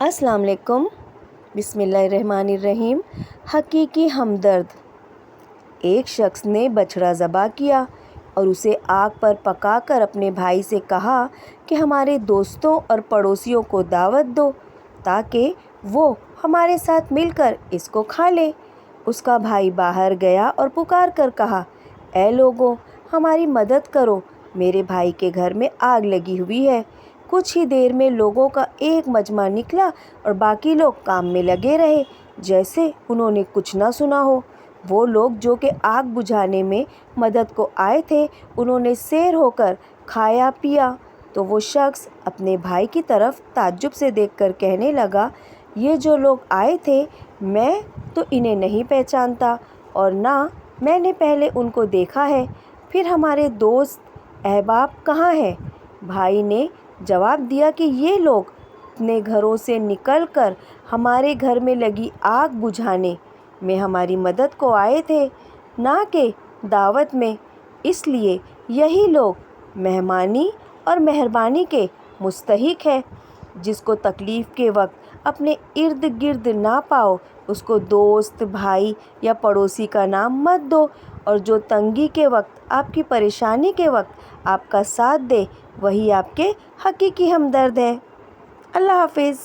السلام علیکم۔ بسم اللہ الرحمن الرحیم۔ حقیقی ہمدرد۔ ایک شخص نے بچھڑا ذبح کیا اور اسے آگ پر پکا کر اپنے بھائی سے کہا کہ ہمارے دوستوں اور پڑوسیوں کو دعوت دو تاکہ وہ ہمارے ساتھ مل کر اس کو کھا لیں۔ اس کا بھائی باہر گیا اور پکار کر کہا، اے لوگوں، ہماری مدد کرو، میرے بھائی کے گھر میں آگ لگی ہوئی ہے۔ کچھ ہی دیر میں لوگوں کا ایک مجمع نکلا اور باقی لوگ کام میں لگے رہے جیسے انہوں نے کچھ نہ سنا ہو۔ وہ لوگ جو کہ آگ بجھانے میں مدد کو آئے تھے، انہوں نے سیر ہو کر کھایا پیا تو وہ شخص اپنے بھائی کی طرف تعجب سے دیکھ کر کہنے لگا، یہ جو لوگ آئے تھے میں تو انہیں نہیں پہچانتا اور نہ میں نے پہلے ان کو دیکھا ہے، پھر ہمارے دوست احباب کہاں ہیں؟ بھائی نے جواب دیا کہ یہ لوگ اپنے گھروں سے نکل کر ہمارے گھر میں لگی آگ بجھانے میں ہماری مدد کو آئے تھے، نہ کہ دعوت میں، اس لیے یہی لوگ مہمانی اور مہربانی کے مستحق ہیں۔ جس کو تکلیف کے وقت اپنے ارد گرد نہ پاؤ اس کو دوست، بھائی یا پڑوسی کا نام مت دو، اور جو تنگی کے وقت، آپ کی پریشانی کے وقت آپ کا ساتھ دے وہی آپ کے حقیقی ہمدرد ہیں۔ اللہ حافظ۔